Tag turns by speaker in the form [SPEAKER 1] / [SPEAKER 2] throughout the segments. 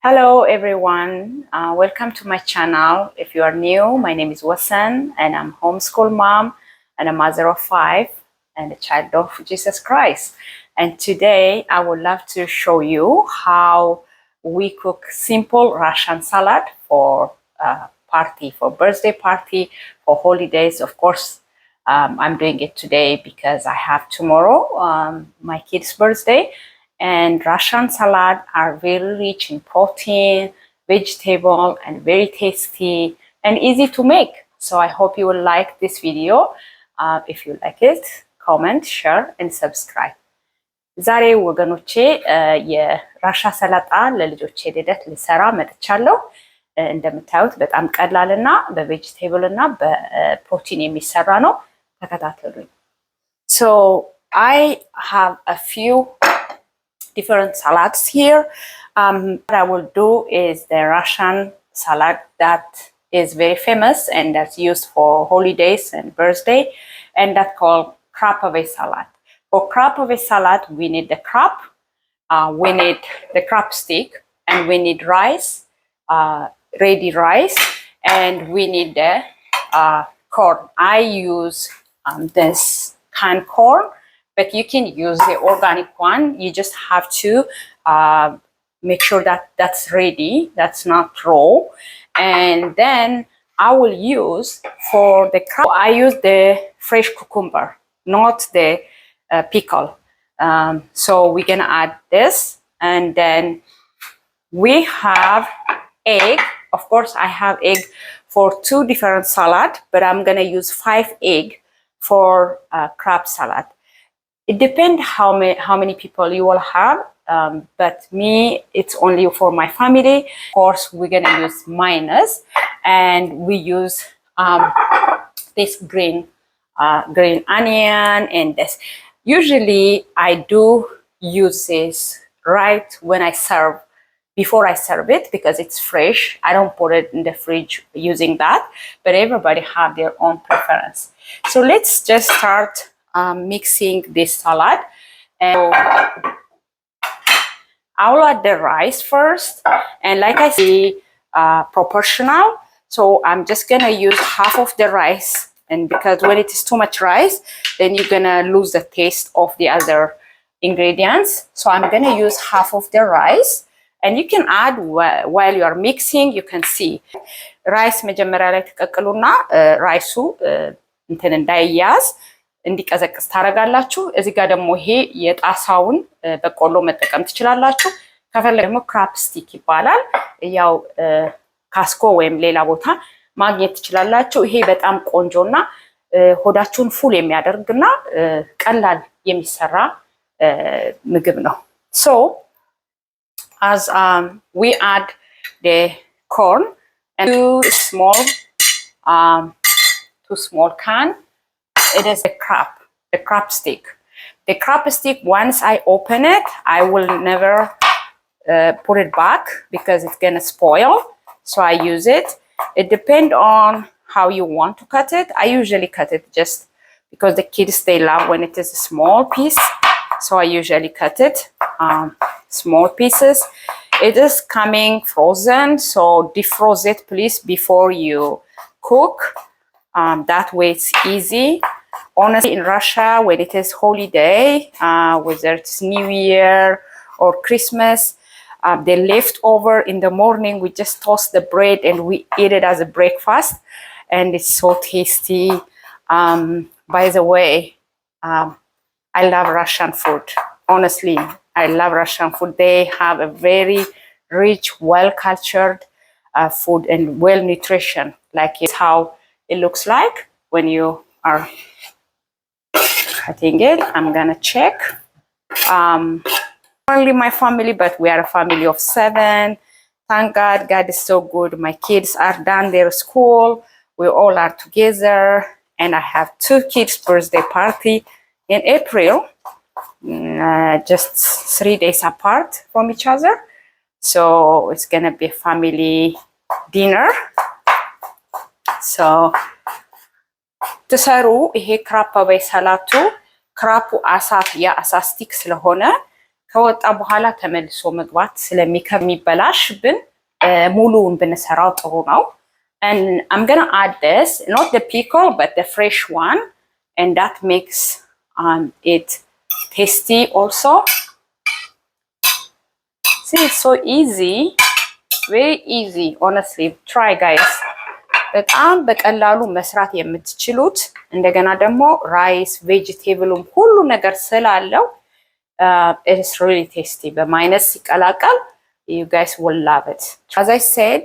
[SPEAKER 1] Hello everyone, welcome to my channel. If you are new, my name is Wasan and I'm homeschool mom and a mother of 5 and a child of Jesus Christ. And today I would love to show you how we cook simple Russian salad for party, for birthday party, for holidays. Of course, I'm doing it today because I have tomorrow my kid's birthday. And Russian salad are very rich in protein, vegetable, and very tasty and easy to make. So I hope you will like this video. If you like it, comment, share, and subscribe. ዛሬ ወገኖቼ የራሻ ሰላጣ ለልጆቼ ልደት ልሰራ መጥቻለሁ። እንደምታዩት በጣም ቀላልና በቬጂቴብል እና በፕሮቲን የሚሰራ ነው። ተከታተሉኝ። So I have a few different salads here. What I will do is the Russian salad that is very famous and that's used for holidays and birthday, and that's called crapove salad. For crapove salad, we need the crap, we need the crab stick, and we need rice, ready rice, and we need the corn. I use this canned corn, but you can use the organic one. You just have to make sure that that's ready, that's not raw. And then I will use for the crab, I use the fresh cucumber, not the pickle. So we're gonna add this, and then we have egg. Of course, I have egg for 2 different salad, but I'm gonna use 5 egg for crab salad. It depends how many people you will have, but me, it's only for my family. Of course, we're gonna use mayonnaise, and we use this green onion and this. Usually, I do use this right when I serve, before I serve it, because it's fresh. I don't put it in the fridge using that, but everybody have their own preference. So let's just start mixing this salad. And I will add the rice first, and like I see, proportional. So I'm just gonna use half of the rice, and because when it is too much rice, then you're gonna lose the taste of the other ingredients. So I'm gonna use half of the rice, and you can add while you are mixing. You can see rice መጀመሪያ ላይ ተቀቅሉና ራይሱ እንትን እንዳይያዝ እንዲቀዘቅዝ ታረጋላችሁ። እዚህ ጋር ደግሞ ይሄ የጣሳውን በቆሎ መጠቀም ትችላላችሁ። ከፈለገ ደግሞ ክራፕ ስቲክ ይባላል። ያው ካስኮ ወይም ሌላ ቦታ ማግኘት ትችላላችሁ። ይሄ በጣም ቆንጆና ሆዳችሁን ፉል የሚያደርግና ቀላል የሚሰራ ምግብ ነው። So as we add the corn and two small can, it is the crab stick. The crab stick, once I open it, I will never put it back because it's gonna spoil. So I use it. It depends on how you want to cut it. I usually cut it just because the kids, they love when it is a small piece. So I usually cut it small pieces. It is coming frozen, so defrost it please before you cook. That way it's easy. Honestly, in Russia, when it is holiday, whether it's New Year or Christmas, the leftover in the morning, we just toast the bread and we eat it as a breakfast, and it's so tasty. By the way, I love Russian food. Honestly, I love Russian food. They have a very rich, well-cultured food and well nutrition. Like it's how it looks like when you are cutting it. I'm gonna check. Only my family, but we are a family of 7. Thank God, God is so good. My kids are done their school. We all are together, and I have 2 kids' birthday party in April, just 3 days apart from each other. So it's gonna be a family dinner. So ተሰሩ ይሄ ክራፕ በይ ሰላቱ ክራፑ አሳ ስቲክ ስለሆነ ከወጣ በኋላ ተመልሶ መግባት ስለሚበላሽብን ሙሉውን ብንሰራው ጥሩ ነው። And I'm gonna add this, not the pickle, but the fresh one, and that makes it tasty also. See, it's so easy, very easy. Honestly, try guys. በጣም በቀላሉ መስራት የምትችሉት እንደገና ደግሞ ራይስ ቬጂቴብሉም ሁሉ ነገር ስላለው it is really tasty. በማይነስ ሲቀላቀል you guys will love it. As I said,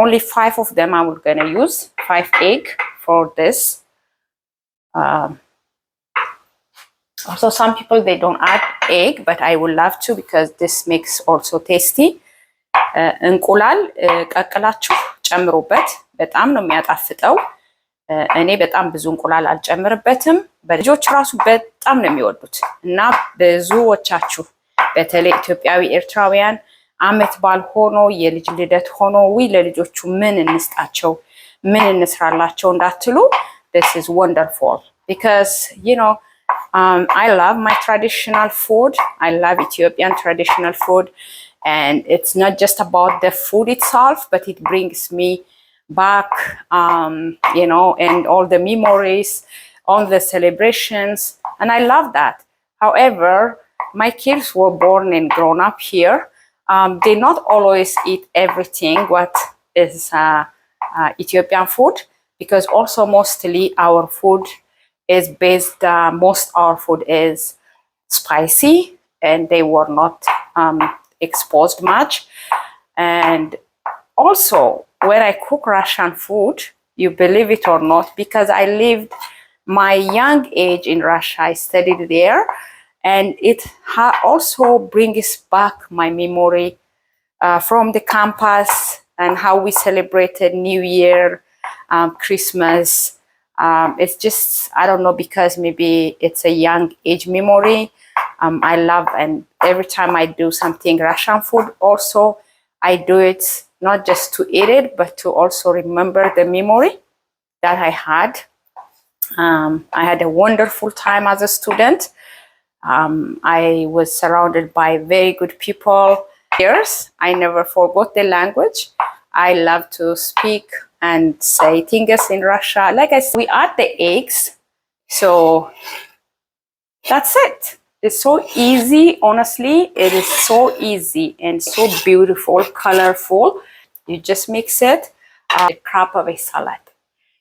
[SPEAKER 1] only 5 of them I'm gonna use, 5 egg for this. Also some people they don't add egg, but I would love to because this makes also tasty. እንቁላል ቀቅላችሁ ጨምሩበት፣ በጣም ነው የሚያጣፍጠው። እኔ በጣም ብዙ እንቁላል አልጨምርበትም። በልጆች ራሱ በጣም ነው የሚወዱት እና ብዙዎቻችሁ በተለይ ኢትዮጵያዊ ኤርትራውያን አመት ባል ሆኖ የልጅ ልደት ሆኖ ለልጆቹ ምን እንስጣቸው ምን እንስራላቸው እንዳትሉ, this is wonderful because you know I love my traditional food. I love Ethiopian traditional food, and it's not just about the food itself, but it brings me back, you know, and all the memories, all the celebrations, and I love that. However, my kids were born and grown up here. They not always eat everything what is Ethiopian food, because also mostly our food is based, most our food is spicy, and they were not exposed much. And also when I cook Russian food, you believe it or not, because I lived my young age in Russia, I studied there, and it also brings back my memory from the campus and how we celebrated New Year, Christmas. It's just, I don't know, because maybe it's a young age memory. I love, and every time I do something Russian food also, I do it not just to eat it, but to also remember the memory that I had. I had a wonderful time as a student. I was surrounded by very good people. Years, I never forgot the language. I love to speak and say things in Russia. Like I said, we add the eggs, so that's it. It's so easy, honestly. It is so easy and so beautiful, colorful. You just mix it, a cup of a salad.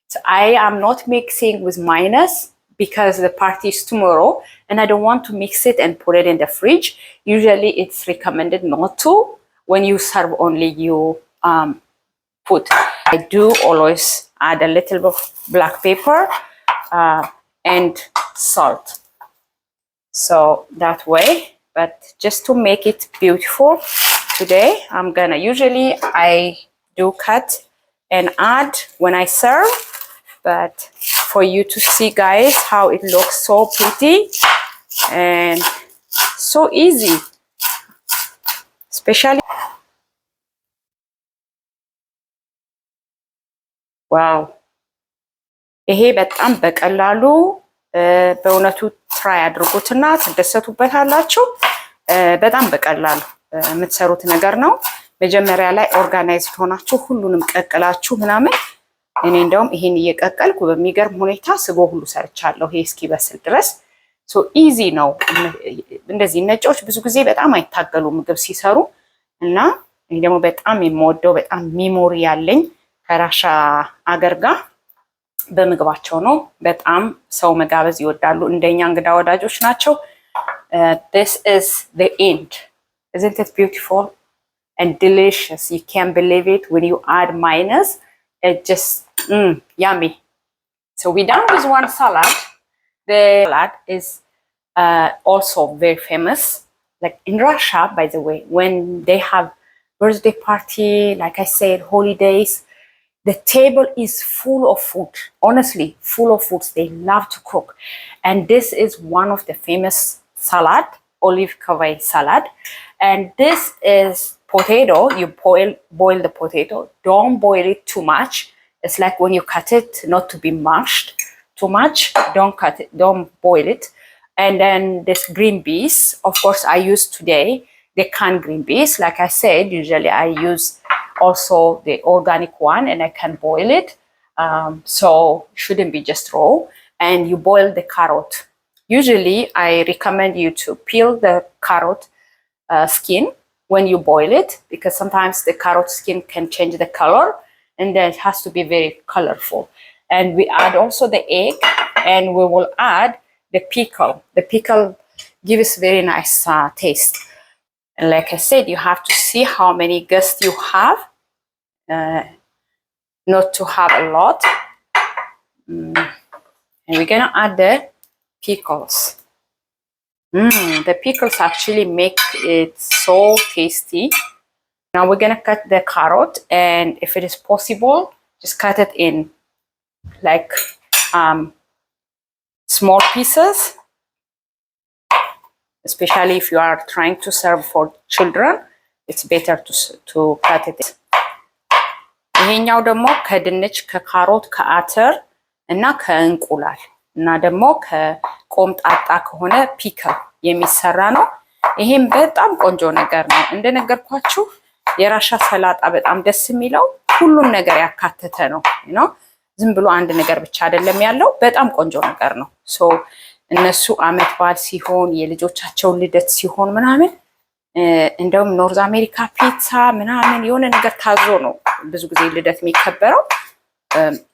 [SPEAKER 1] So I am not mixing with mayonnaise because the party is tomorrow and I don't want to mix it and put it in the fridge. Usually it's recommended not to when you serve only you put. I do always add a little bit of black pepper and salt. So that way, but just to make it beautiful today, I'm gonna, usually I do cut and add when I serve, but for you to see guys how it looks so pretty and so easy, especially wow, ይሄ በጣም በቀላሉ በእውነቱ ትራይ አድርጉትና ትደሰቱበታላችሁ። በጣም በቀላሉ የምትሰሩት ነገር ነው። መጀመሪያ ላይ ኦርጋናይዝድ ሆናችሁ ሁሉንም ቀቅላችሁ ምናምን፣ እኔ እንደውም ይሄን እየቀቀልኩ በሚገርም ሁኔታ ስጎ ሁሉ ሰርቻለሁ ይሄ እስኪበስል ድረስ። ሶ ኢዚ ነው። እንደዚህ ነጮች ብዙ ጊዜ በጣም አይታገሉ ምግብ ሲሰሩ እና እኔ ደግሞ በጣም የምወደው በጣም ሚሞሪ ያለኝ ከራሻ አገር ጋር በምግባቸው ነው። በጣም ሰው መጋበዝ ይወዳሉ። እንደኛ እንግዳ ወዳጆች ናቸው። This is the end. Isn't it beautiful and delicious? You can't believe it when you add mayonnaise. It just yummy. So we're done with one salad. The salad is also very famous. Like in Russia, by the way, when they have birthday party, like I said, holidays, the table is full of food. Honestly, full of foods. They love to cook. And this is one of the famous salad, olive kavai salad. And this is potato. You boil the potato. Don't boil it too much. It's like when you cut it, not to be mashed too much. Don't cut it. Don't boil it. And then this green beans, of course, I use today the canned green beans. Like I said, usually I use also the organic one, and I can boil it. So it shouldn't be just raw. And you boil the carrot. Usually, I recommend you to peel the carrot skin when you boil it, because sometimes the carrot skin can change the color, and then it has to be very colorful. And we add also the egg, and we will add the pickle. The pickle gives very nice taste. And like I said, you have to see how many guests you have, not to have a lot. And we're gonna add the pickles. The pickles actually make it so tasty. Now we're gonna cut the carrot, and if it is possible, just cut it in like small pieces, especially if you are trying to serve for children. It's better to cut it. ይሄኛው ደግሞ ከድንች ከካሮት ከአተር እና ከእንቁላል እና ደግሞ ከቆምጣጣ ከሆነ ፒክል የሚሰራ ነው። ይሄም በጣም ቆንጆ ነገር ነው። እንደነገርኳችሁ የራሻ ሰላጣ በጣም ደስ የሚለው ሁሉን ነገር ያካተተ ነው ነው ዝም ብሎ አንድ ነገር ብቻ አይደለም ያለው። በጣም ቆንጆ ነገር ነው። ሶ እነሱ አመት በዓል ሲሆን የልጆቻቸው ልደት ሲሆን ምናምን እንደውም ኖርዝ አሜሪካ ፒዛ ምናምን የሆነ ነገር ታዞ ነው ብዙ ጊዜ ልደት የሚከበረው።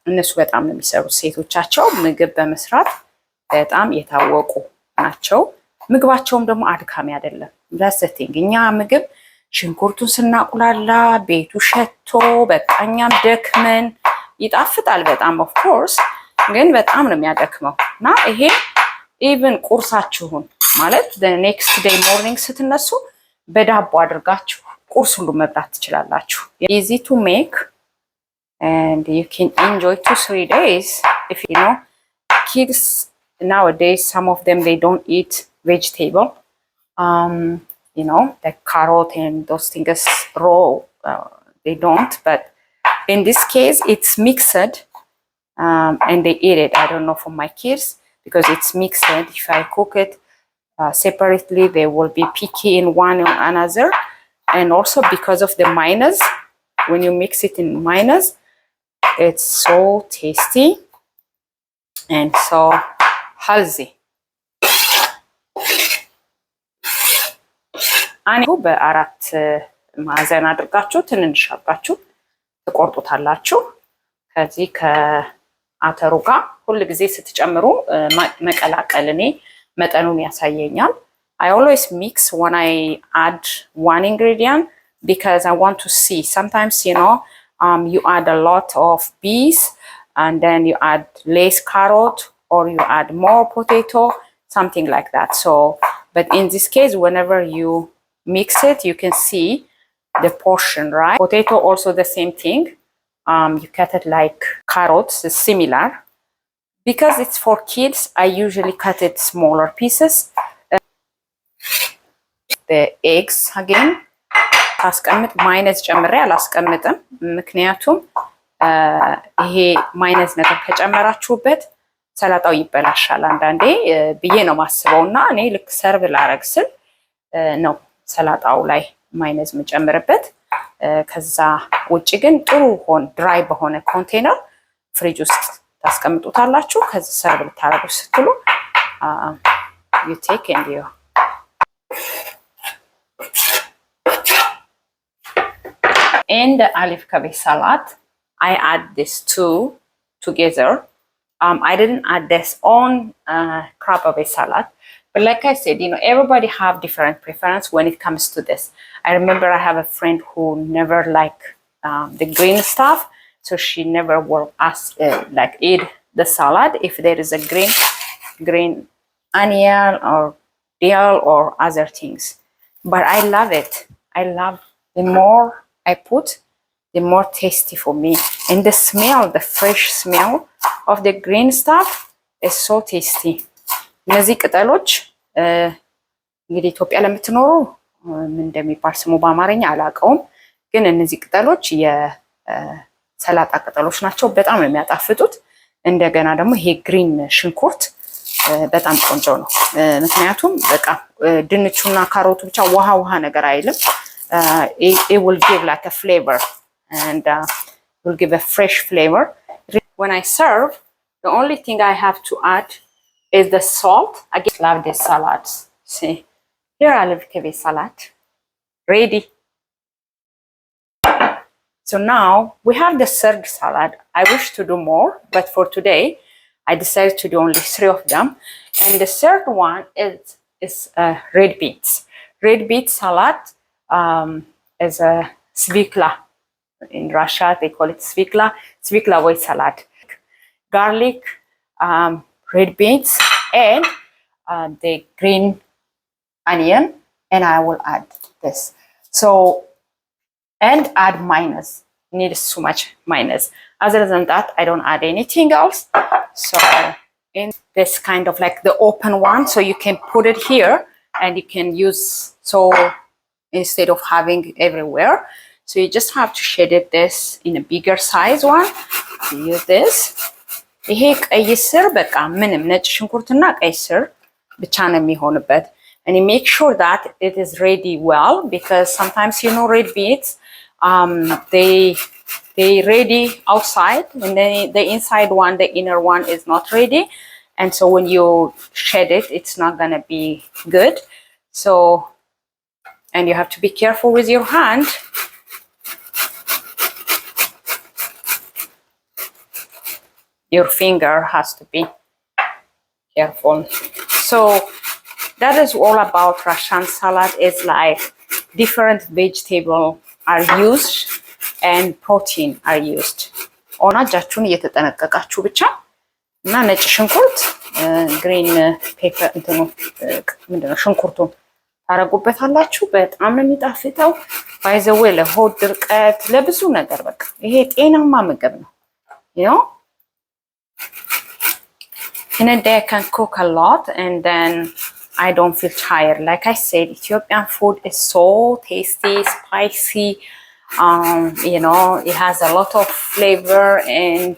[SPEAKER 1] እነሱ በጣም ነው የሚሰሩት። ሴቶቻቸው ምግብ በመስራት በጣም የታወቁ ናቸው። ምግባቸውም ደግሞ አድካሚ አይደለም። ላስቲንግ እኛ ምግብ ሽንኩርቱን ስናቁላላ ቤቱ ሸቶ በቃኛም ደክመን ይጣፍጣል በጣም ኦፍ ኮርስ፣ ግን በጣም ነው የሚያደክመው። እና ይሄ ኢቭን ቁርሳችሁን ማለት the next day morning ስትነሱ በዳቦ አድርጋችሁ ቁርስ ሁሉ መብላት ትችላላችሁ። easy to make and you can enjoy 2-3 days. If you know, kids nowadays, some of them, they don't eat vegetable, you know, like carrot and those things raw, they don't, but in this case it's mixed, and they eat it. I don't know for my kids, because it's mixed. If I cook it separately, they will be picky in one or another. And also because of the mayonnaise, when you mix it in mayonnaise, it's so tasty and so healthy. አኔ በአራት ማዕዘን አድርጋችሁ ትንንሽ አድርጋችሁ ትቆርጡታላችሁ። ከዚህ ከአተሩ ጋር ሁሉ ጊዜ ስትጨምሩ መቀላቀል እኔ መጠኑን ያሳየኛል። I always mix when I add one ingredient, because I want to see. Sometimes, you know, you add a lot of beans and then you add less carrot, or you add more potato, something like that. So, but in this case, whenever you mix it, you can see the portion, right? Potato also the same thing. You cut it like carrots, it's similar. Because it's for kids, I usually cut it smaller pieces. The eggs again, አስቀምጥ ማይነዝ ጨምሬ አላስቀምጥም። ምክንያቱም ይሄ ማይነዝ ነገር ከጨመራችሁበት ሰላጣው ይበላሻል አንዳንዴ ብዬ ነው ማስበውና እኔ ልክ ሰርቭ ላረግ ስል ነው ሰላጣው ላይ ማይነዝ መጨመርበት። ከዛ ውጪ ግን ጥሩ ድራይ በሆነ ኮንቴነር ፍሪጅ ውስጥ ታስቀምጡታላችሁ። ከዛ ሰርቭ ልታረጉ ስትሉ you take and you in the olive cabbage salad. I add these two together. I didn't add this on crab cabbage salad, but like I said, you know, everybody have different preference when it comes to this. I remember I have a friend who never liked the green stuff, so she never will ask like eat the salad if there is a green onion or dill or other things. But I love it. I love the more I put, the more tasty for me. And the smell, the fresh smell of the green stuff is so tasty. እነዚህ ቅጠሎች እንግዲህ ኢትዮጵያ ለምትኖሩ ምን እንደሚባል ስሙ በአማርኛ አላውቀውም፣ ግን እነዚህ ቅጠሎች የሰላጣ ቅጠሎች ናቸው። በጣም ነው የሚያጣፍጡት። እንደገና ደግሞ ይሄ ግሪን ሽንኩርት በጣም ቆንጆ ነው ምክንያቱም በቃ ድንቹና ካሮቱ ብቻ ውሃ ነገር አይልም it will give like a flavor and will give a fresh flavor when I serve the only thing I have to add is the salt. I just love this salads. See here I love kiwi salad ready. So now we have the third salad. I wish to do more, but for today I decided to do only 3 of them. And the third one is red beets. Red beet salad is a svikla. In Russia, they call it svikla. Svikla white salad. Garlic, red beets, and the green onion. And I will add this. So, and add mayonnaise. Need so much mayonnaise. Other than that, I don't add anything else. So in this kind of like the open one, so you can put it here and you can use, so instead of having everywhere, so you just have to shade it this in a bigger size one. You use this. ይሄ ቀይ ስር በቃ ምንም ነጭ ሽንኩርትና ቀይ ስር ብቻ ነው የሚሆንበት. And you make sure that it is ready well, because sometimes red beets they ready outside and then the inside one, the inner one is not ready, and so when you shed it, it's not gonna be good. So, and you have to be careful with your hand. Your finger has to be careful. So that is all about Russian salad. It's like different vegetables are used and protein are used. ኦና እጃችሁን እየተጠነቀቃችሁ ብቻ እና ነጭ ሽንኩርት ግሪን ፔፐር እንትኑ ምንድነው ሽንኩርቱን ታረጉበታላችሁ በጣም ነው የሚጣፍጠው ባይ ዘ ዌይ ለሆድ ድርቀት ለብዙ ነገር በቃ ይሄ ጤናማ ምግብ ነው you know in a day I can cook a lot and then I don't feel tired. Like I said, Ethiopian food is so tasty, spicy. You know, it has a lot of flavor and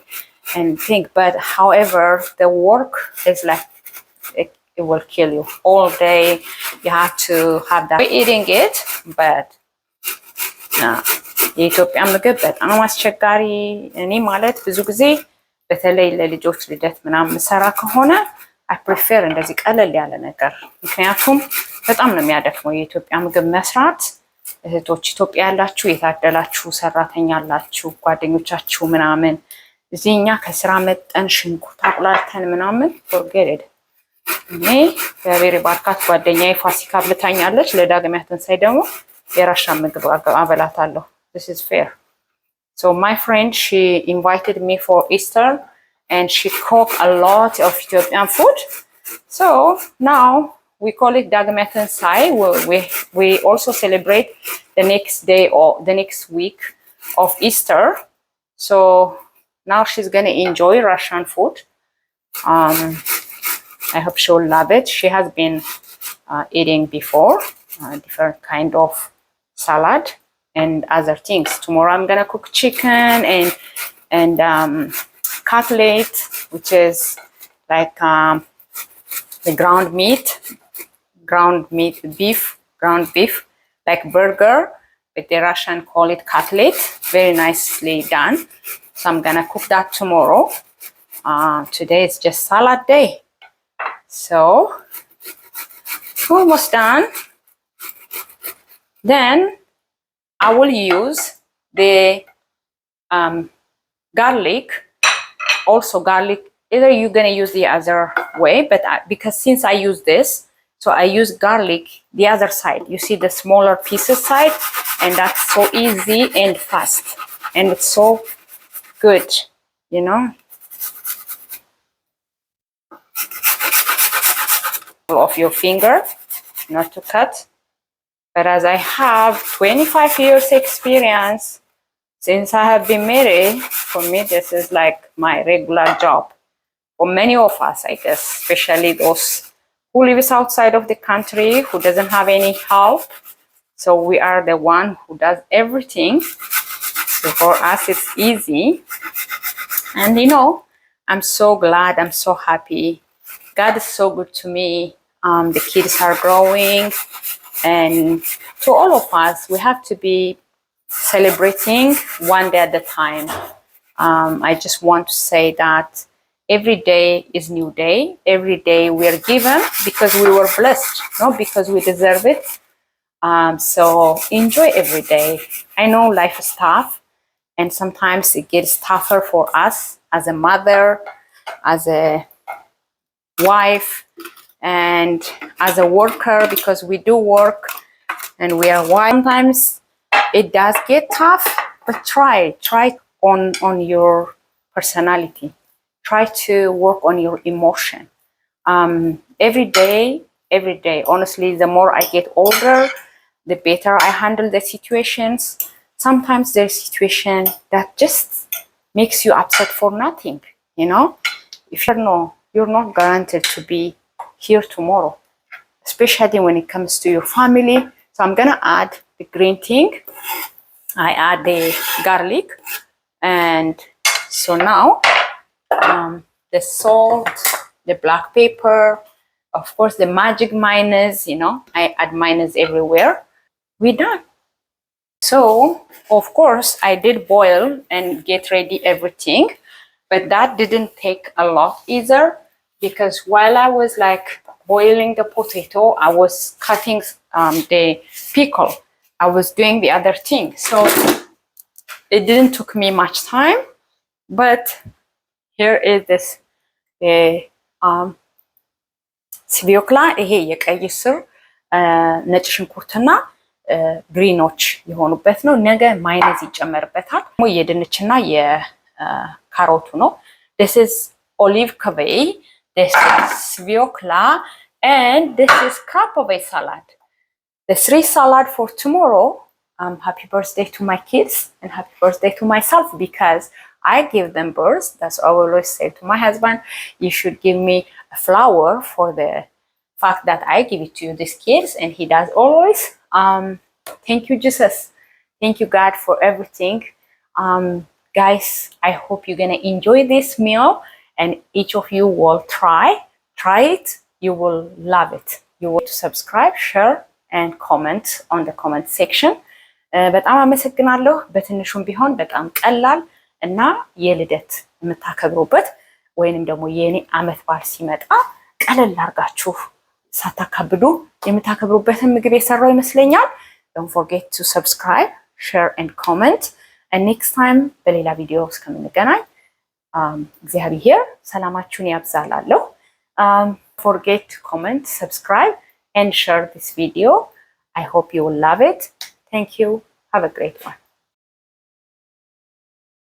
[SPEAKER 1] thing. But however, the work is like it will kill you all day. You have to have that. We're eating it, but የኢትዮጵያ ምግብ በጣም አስቸጋሪ እኔ ማለት ብዙ ጊዜ በተለይ ለልጆች ልደት ምናምን ሰራ ከሆነ I prefer እንደዚህ ቀለል ያለ ነገር ምክንያቱም በጣም ነው የሚያደክመው የኢትዮጵያ ምግብ መስራት እህቶች ኢትዮጵያ ያላችሁ የታደላችሁ ሰራተኛ ያላችሁ ጓደኞቻችሁ ምናምን እዚህኛ ከስራ መጠን ሽንኩርት አቁላልተን ምናምን forget it እኔ በቤሪ ባርካት ጓደኛዬ ፋሲካ ብታኛለች ለዳግሚያ ትንሳኤ ደግሞ የራሻ ምግብ አበላታለሁ this is fair so my friend she invited me for Easter and she cooked a lot of Ethiopian food. So now we call it Dagamya Tensai. We also celebrate the next day or the next week of Easter. So now she's gonna enjoy Russian food. I hope she'll love it. She has been eating before different kind of salad and other things. Tomorrow I'm gonna cook chicken and cutlet, which is like the ground beef, like burger, but the Russian call it cutlet. Very nicely done. So I'm gonna cook that tomorrow. Today is just salad day. So almost done. Then I will use the garlic. Also garlic, either you're gonna use the other way, but because since I use this, so I use garlic the other side. You see the smaller pieces side, and that's so easy and fast, and it's so good, you know. Of your finger, not to cut. But as I have 25 years experience, since I have been married, for me this is like my regular job. For many of us, I guess, especially those who lives outside of the country, who doesn't have any help. So we are the one who does everything. So for us, it's easy. And you know, I'm so glad, I'm so happy. God is so good to me. The kids are growing, and to all of us, we have to be celebrating one day at a time. I just want to say that every day is new day. Every day we are given because we were blessed, not because we deserve it. So enjoy every day. I know life is tough, and sometimes it gets tougher for us as a mother, as a wife, and as a worker, because we do work and we are wife. Sometimes it does get tough, but try on your personality. Try to work on your emotion. Every day, honestly, the more I get older, the better I handle the situations. Sometimes there's a situation that just makes you upset for nothing, you know? If you're not guaranteed to be here tomorrow, especially when it comes to your family. So I'm gonna add the green thing. I add the garlic, and so now the salt, the black pepper, of course the magic mayonnaise, I add mayonnaise everywhere. We're done. So of course I did boil and get ready everything, but that didn't take a lot either, because while I was like boiling the potato, I was cutting the pickle. I was doing the other thing. So it didn't took me much time, but here is this ስቪዮክላ ይሄ የቀይ ስር ነጭ ሽንኩርትና ግሪኖች የሆኑበት ነው። ነገ ማይነዝ ይጨመርበታል። የድንችና የካሮቱ ነው። this is olive kaveh, this is sviokla, and this is krapoveh salad. The 3 salad for tomorrow. Happy birthday to my kids and happy birthday to myself, because I give them birth. That's what I always say to my husband. You should give me a flower for the fact that I give it to you, these kids, and he does always. Thank you, Jesus. Thank you, God, for everything. Guys, I hope you're gonna enjoy this meal, and each of you will try it. You will love it. You will subscribe, share, and comment on the comment section. በጣም አመሰግናለሁ። በትንሹም ቢሆን በጣም ቀላል እና የልደት የምታከብሩበት ወይንም ደግሞ የኔ አመት በዓል ሲመጣ ቀለል አርጋችሁ ሳታካብዱ የምታከብሩበትን ምግብ የሰራው ይመስለኛል። Don't forget to subscribe, share and comment, and next time በሌላ ቪዲዮ እስከምንገናኝ እግዚአብሔር ሰላማችሁን ያብዛላለሁ። Forget to comment, subscribe and share this video. I hope you will love it. Thank you. Have a great one.